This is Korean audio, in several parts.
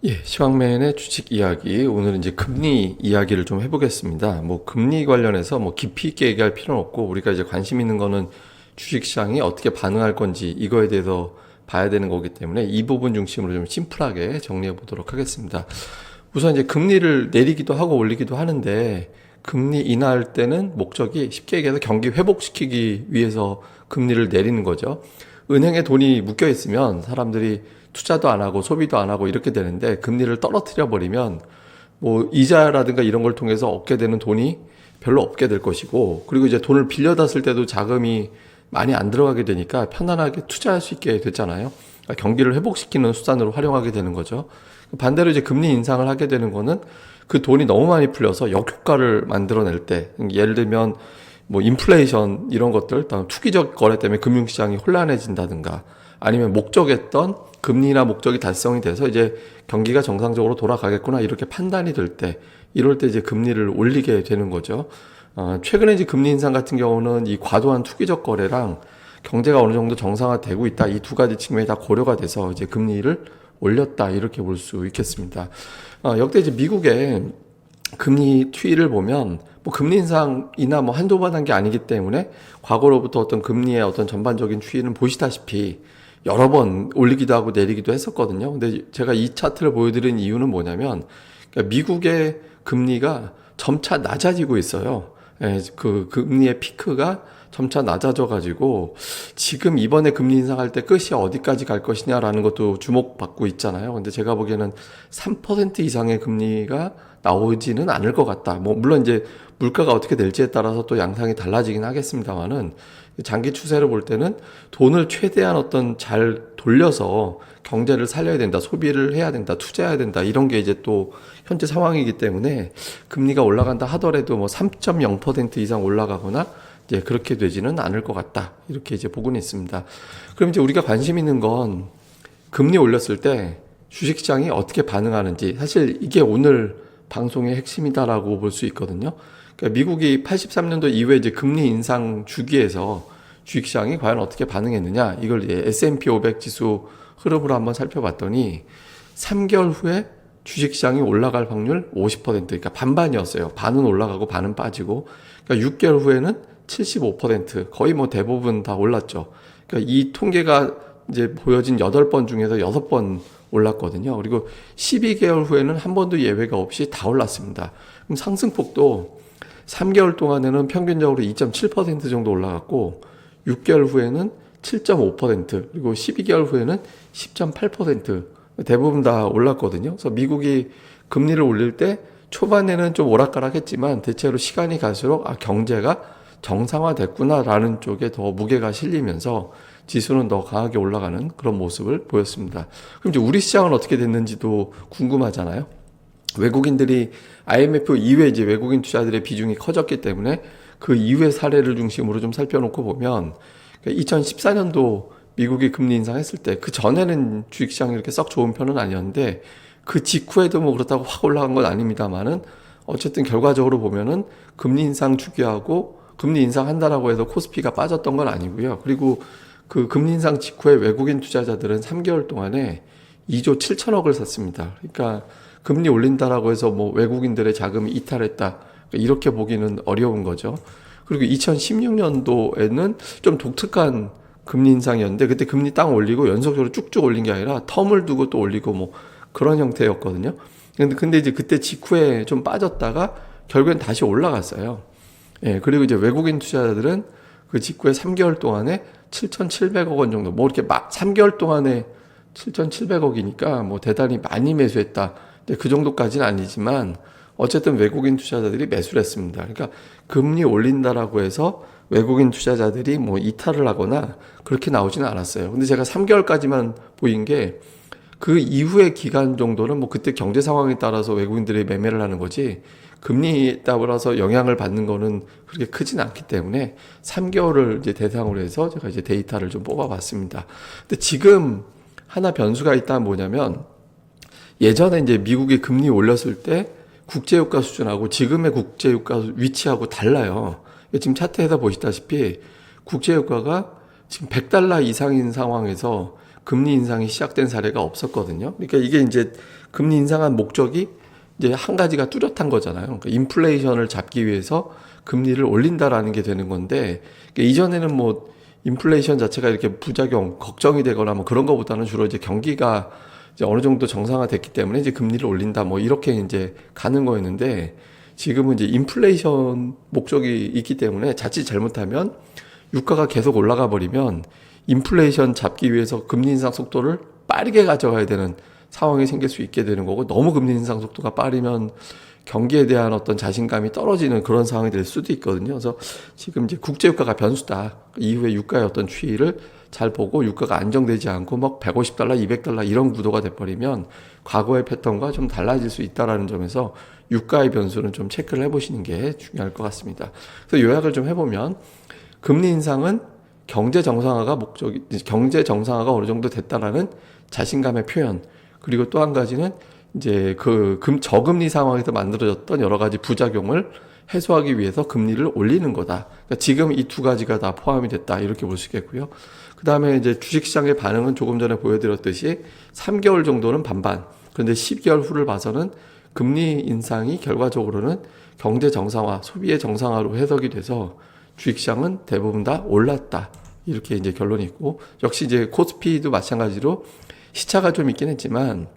예, 시황맨의 주식 이야기. 오늘은 이제 금리 이야기를 좀 해보겠습니다. 금리 관련해서 깊이 있게 얘기할 필요는 없고, 우리가 이제 관심 있는 거는 주식 시장이 어떻게 반응할 건지 이거에 대해서 봐야 되는 거기 때문에 이 부분 중심으로 좀 심플하게 정리해 보도록 하겠습니다. 우선 이제 금리를 내리기도 하고 올리기도 하는데, 금리 인하할 때는 목적이 쉽게 얘기해서 경기 회복시키기 위해서 금리를 내리는 거죠. 은행에 돈이 묶여 있으면 사람들이 투자도 안 하고 소비도 안 하고 이렇게 되는데, 금리를 떨어뜨려 버리면 이자라든가 이런 걸 통해서 얻게 되는 돈이 별로 없게 될 것이고, 그리고 이제 돈을 빌려다 쓸 때도 자금이 많이 안 들어가게 되니까 편안하게 투자할 수 있게 됐잖아요. 그러니까 경기를 회복시키는 수단으로 활용하게 되는 거죠. 반대로 이제 금리 인상을 하게 되는 거는 그 돈이 너무 많이 풀려서 역효과를 만들어낼 때, 예를 들면 인플레이션 이런 것들, 투기적 거래 때문에 금융시장이 혼란해진다든가, 아니면 목적했던 금리나 목적이 달성이 돼서 이제 경기가 정상적으로 돌아가겠구나 이렇게 판단이 될 때, 이럴 때 이제 금리를 올리게 되는 거죠. 최근에 이제 금리 인상 같은 경우는 이 과도한 투기적 거래랑 경제가 어느 정도 정상화되고 있다, 이 두 가지 측면이 다 고려가 돼서 이제 금리를 올렸다 이렇게 볼 수 있겠습니다. 역대 이제 미국의 금리 추이를 보면 금리 인상이나 한두 번 한 게 아니기 때문에 과거로부터 어떤 금리의 어떤 전반적인 추이는 보시다시피 여러 번 올리기도 하고 내리기도 했었거든요. 근데 제가 이 차트를 보여드린 이유는 뭐냐면, 그러니까 미국의 금리가 점차 낮아지고 있어요. 예, 그 금리의 피크가 점차 낮아져 가지고 지금 이번에 금리 인상할 때 끝이 어디까지 갈 것이냐라는 것도 주목받고 있잖아요. 근데 제가 보기에는 3% 이상의 금리가 나오지는 않을 것 같다. 물론 이제 물가가 어떻게 될지에 따라서 또 양상이 달라지긴 하겠습니다만은, 장기 추세를 볼 때는 돈을 최대한 잘 돌려서 경제를 살려야 된다, 소비를 해야 된다, 투자해야 된다, 이런 게 이제 또 현재 상황이기 때문에 금리가 올라간다 하더라도 3.0% 이상 올라가거나 이제 그렇게 되지는 않을 것 같다, 이렇게 이제 보고는 있습니다. 그럼 이제 우리가 관심 있는 건 금리 올렸을 때 주식시장이 어떻게 반응하는지, 사실 이게 오늘 방송의 핵심이다라고 볼 수 있거든요. 그러니까 미국이 83년도 이후에 이제 금리 인상 주기에서 주식시장이 과연 어떻게 반응했느냐, 이걸 이제 S&P 500 지수 흐름으로 한번 살펴봤더니 3개월 후에 주식시장이 올라갈 확률 50%, 그러니까 반반이었어요. 반은 올라가고 반은 빠지고. 그러니까 6개월 후에는 75%, 거의 대부분 다 올랐죠. 그러니까 이 통계가 이제 보여진 8번 중에서 6번 올랐거든요. 그리고 12개월 후에는 한 번도 예외가 없이 다 올랐습니다. 그럼 상승폭도 3개월 동안에는 평균적으로 2.7% 정도 올라갔고, 6개월 후에는 7.5%, 그리고 12개월 후에는 10.8%, 대부분 다 올랐거든요. 그래서 미국이 금리를 올릴 때 초반에는 좀 오락가락했지만 대체로 시간이 갈수록 경제가 정상화됐구나라는 쪽에 더 무게가 실리면서 지수는 더 강하게 올라가는 그런 모습을 보였습니다. 그럼 이제 우리 시장은 어떻게 됐는지도 궁금하잖아요. 외국인들이 IMF 이후에 이제 외국인 투자들의 비중이 커졌기 때문에 그 이후의 사례를 중심으로 좀 살펴놓고 보면, 2014년도 미국이 금리 인상했을 때 그 전에는 주식시장이 이렇게 썩 좋은 편은 아니었는데, 그 직후에도 그렇다고 확 올라간 건 아닙니다만은 어쨌든 결과적으로 보면은 금리 인상 주기하고 금리 인상한다라고 해서 코스피가 빠졌던 건 아니고요. 그리고 그 금리 인상 직후에 외국인 투자자들은 3개월 동안에 2조 7천억을 샀습니다. 그러니까 금리 올린다라고 해서 외국인들의 자금이 이탈했다, 이렇게 보기는 어려운 거죠. 그리고 2016년도에는 좀 독특한 금리 인상이었는데, 그때 금리 딱 올리고 연속적으로 쭉쭉 올린 게 아니라 텀을 두고 또 올리고 그런 형태였거든요. 근데 이제 그때 직후에 좀 빠졌다가 결국엔 다시 올라갔어요. 예, 그리고 이제 외국인 투자자들은 그 직후에 3개월 동안에 7,700억 원 정도, 이렇게 3개월 동안에 7,700억이니까 대단히 많이 매수했다, 그 정도까지는 아니지만 어쨌든 외국인 투자자들이 매수를 했습니다. 그러니까 금리 올린다라고 해서 외국인 투자자들이 이탈을 하거나 그렇게 나오지는 않았어요. 근데 제가 3개월까지만 보인 게, 그 이후의 기간 정도는 그때 경제 상황에 따라서 외국인들이 매매를 하는 거지, 금리에 따라서 영향을 받는 거는 그렇게 크진 않기 때문에 3개월을 이제 대상으로 해서 제가 이제 데이터를 좀 뽑아봤습니다. 근데 지금 하나 변수가 있다면 뭐냐면, 예전에 이제 미국이 금리 올렸을 때 국제유가 수준하고 지금의 국제유가 위치하고 달라요. 지금 차트에서 보시다시피 국제유가가 지금 $100 이상인 상황에서 금리 인상이 시작된 사례가 없었거든요. 그러니까 이게 이제 금리 인상한 목적이 이제 한 가지가 뚜렷한 거잖아요. 그러니까 인플레이션을 잡기 위해서 금리를 올린다라는 게 되는 건데, 그러니까 이전에는 뭐 인플레이션 자체가 이렇게 부작용, 걱정이 되거나 뭐 그런 것보다는 주로 이제 경기가 이제 어느 정도 정상화됐기 때문에 이제 금리를 올린다 뭐 이렇게 이제 가는 거였는데, 지금은 이제 인플레이션 목적이 있기 때문에 자칫 잘못하면 유가가 계속 올라가 버리면 인플레이션 잡기 위해서 금리 인상 속도를 빠르게 가져가야 되는 상황이 생길 수 있게 되는 거고, 너무 금리 인상 속도가 빠르면 경기에 대한 어떤 자신감이 떨어지는 그런 상황이 될 수도 있거든요. 그래서 지금 이제 국제유가가 변수다. 이후에 유가의 어떤 추이를 잘 보고 유가가 안정되지 않고 막 150달러, 200달러 이런 구도가 돼버리면 과거의 패턴과 좀 달라질 수 있다라는 점에서 유가의 변수는 좀 체크를 해보시는 게 중요할 것 같습니다. 그래서 요약을 좀 해보면 금리 인상은 경제 정상화가 목적이, 경제 정상화가 어느 정도 됐다라는 자신감의 표현. 그리고 또 한 가지는 이제 저금리 상황에서 만들어졌던 여러 가지 부작용을 해소하기 위해서 금리를 올리는 거다. 그러니까 지금 이 두 가지가 다 포함이 됐다. 이렇게 볼 수 있겠고요. 그 다음에 이제 주식시장의 반응은 조금 전에 보여드렸듯이 3개월 정도는 반반. 그런데 10개월 후를 봐서는 금리 인상이 결과적으로는 경제 정상화, 소비의 정상화로 해석이 돼서 주식시장은 대부분 다 올랐다. 이렇게 이제 결론이 있고, 역시 이제 코스피도 마찬가지로 시차가 좀 있긴 했지만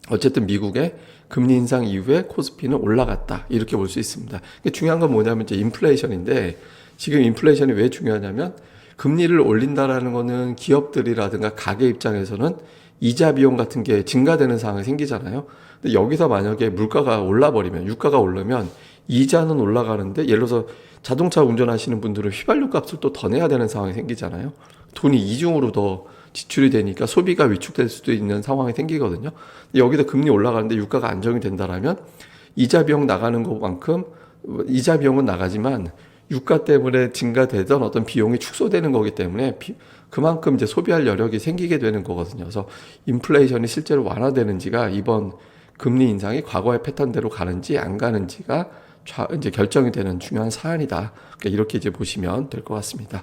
어쨌든 미국의 금리 인상 이후에 코스피는 올라갔다. 이렇게 볼 수 있습니다. 중요한 건 뭐냐면 이제 인플레이션인데, 지금 인플레이션이 왜 중요하냐면 금리를 올린다라는 거는 기업들이라든가 가게 입장에서는 이자 비용 같은 게 증가되는 상황이 생기잖아요. 근데 여기서 만약에 물가가 올라버리면, 유가가 오르면 이자는 올라가는데, 예를 들어서 자동차 운전하시는 분들은 휘발유 값을 또 더 내야 되는 상황이 생기잖아요. 돈이 이중으로 더 지출이 되니까 소비가 위축될 수도 있는 상황이 생기거든요. 여기서 금리 올라가는데 유가가 안정이 된다라면 이자 비용 나가는 것만큼, 이자 비용은 나가지만 유가 때문에 증가되던 어떤 비용이 축소되는 거기 때문에 그만큼 이제 소비할 여력이 생기게 되는 거거든요. 그래서 인플레이션이 실제로 완화되는지가 이번 금리 인상이 과거의 패턴대로 가는지 안 가는지가 이제 결정이 되는 중요한 사안이다. 그러니까 이렇게 이제 보시면 될 것 같습니다.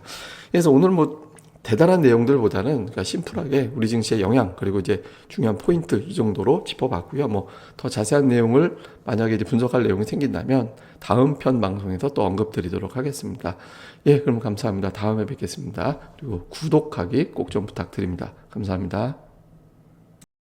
그래서 오늘 뭐 대단한 내용들보다는 그러니까 심플하게 우리 증시의 영향, 그리고 이제 중요한 포인트 이 정도로 짚어봤고요. 뭐 더 자세한 내용을 만약에 이제 분석할 내용이 생긴다면 다음 편 방송에서 또 언급드리도록 하겠습니다. 예, 그럼 감사합니다. 다음에 뵙겠습니다. 그리고 구독하기 꼭 좀 부탁드립니다. 감사합니다.